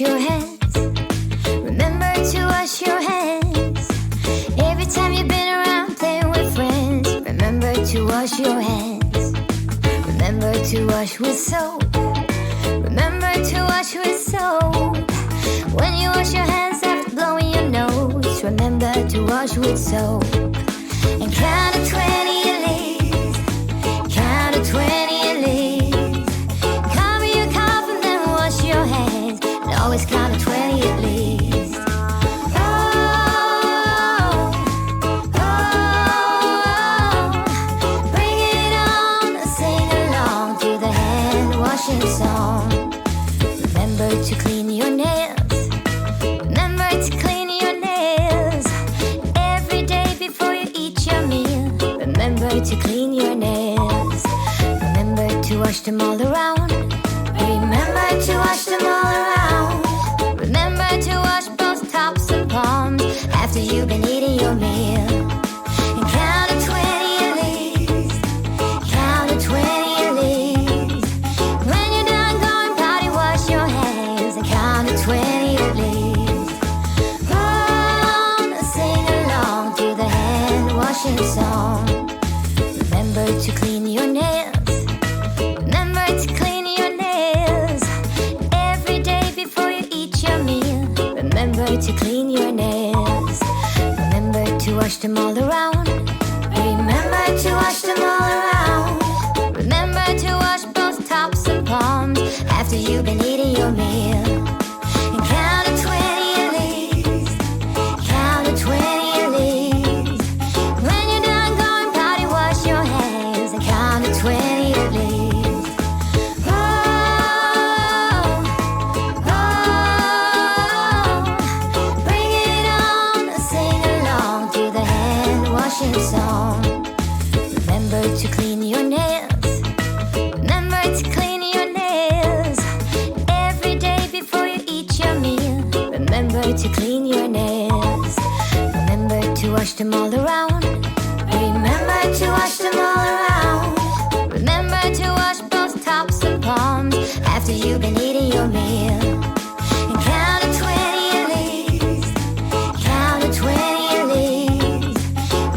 your hands. Remember to wash your hands. Every time you've been around playing with friends, remember to wash your hands. Remember to wash with soap. Remember to wash with soap. When you wash your hands after blowing your nose, remember to wash with soap. And count to 20 at least. Count to 20 at least. Cover your cough and then wash your hands. And always count to 20 at least. Oh, oh, oh. Bring it on and sing along to the hand washing song. Remember to clean your nails. Remember to clean your nails every day before you eat your meal. Remember to clean your nails. Remember to wash them all around. Remember to wash them all around. Remember to wash both tops and palms after you've been eating your meal. And count to 20 at least. Count to 20 at least. When you're done going potty, wash your hands and count to 20 at least. Oh, sing along to the hand washing song. Remember to clean your nails. Remember to clean your nails every day before you eat your meal. Remember to clean your nails. Remember to wash them all around. Remember to wash them all around. Remember to wash both tops and palms after you've been eating your meal. And count to 20 at least. Count to 20 at least. When you're done going potty, wash your hands and count to 20 at least. Oh, oh, bring it on and sing along to the hand washing song. Remember to clean your nails. Remember to clean your nails every day before you eat your meal. Remember to clean your nails. Remember to wash them all around. Remember to wash them all around. Remember to wash both tops and palms after you've been eating your meal. And count to 20 at least. Count to 20 at least.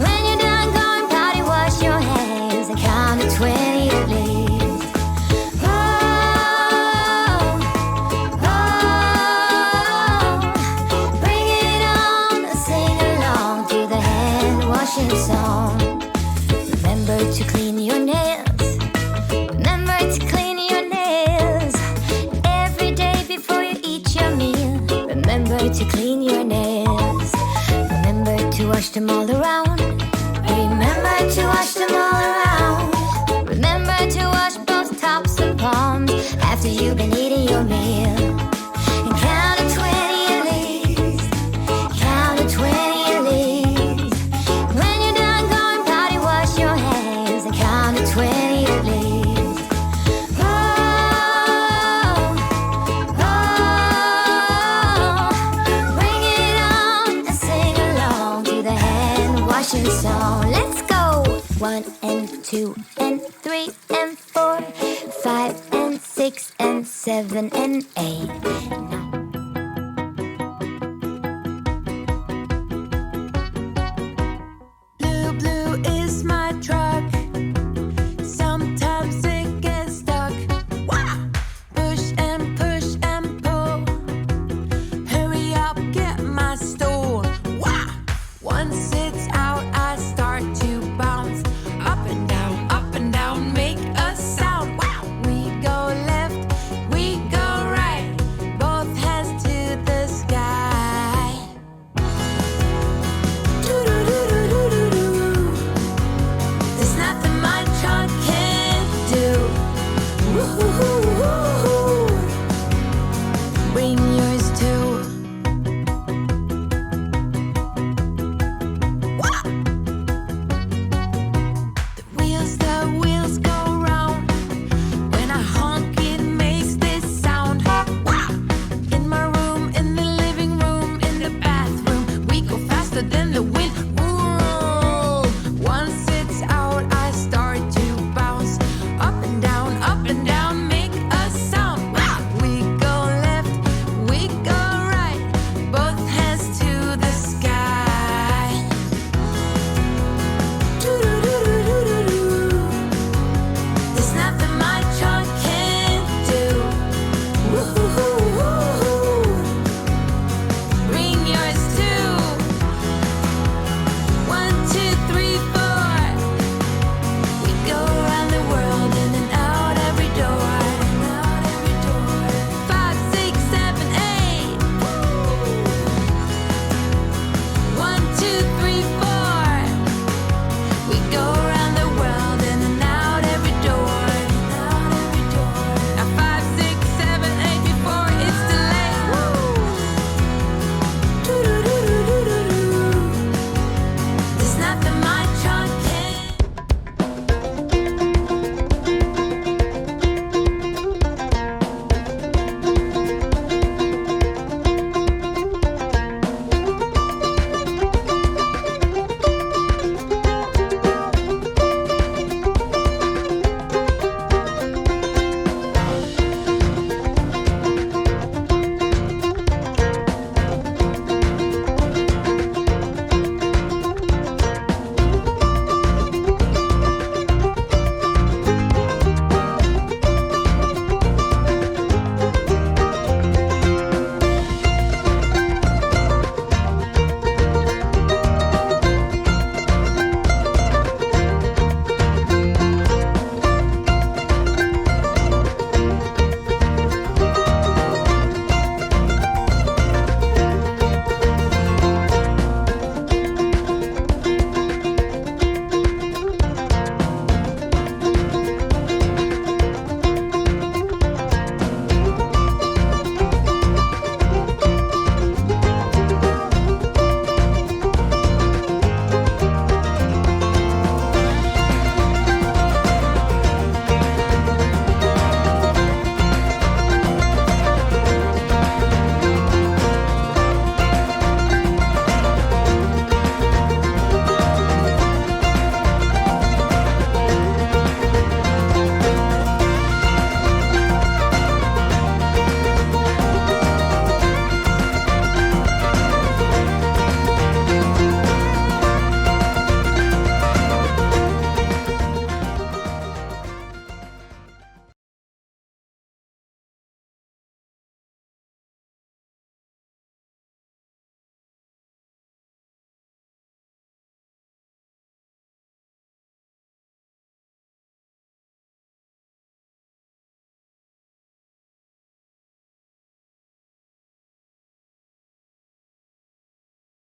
When you're done going potty, wash your hands and count to 20 at least. Oh, oh, bring it on and sing along to the hand washing song. Remember to clean your nails. Remember to clean your nails every day before you eat your meal. Remember to clean your nails. Remember to wash them all around. Remember to wash them all around. Remember to wash both tops and palms after you've been eating your meal. And count to 20 at least. Count to 20 at least. When you're done going potty, wash your hands and count to 20 at least. Oh, oh, bring it on and sing along to the hand washing song. Let's go! 1 and 2 and 3 and 4, 5 and 6 and 7 and 8,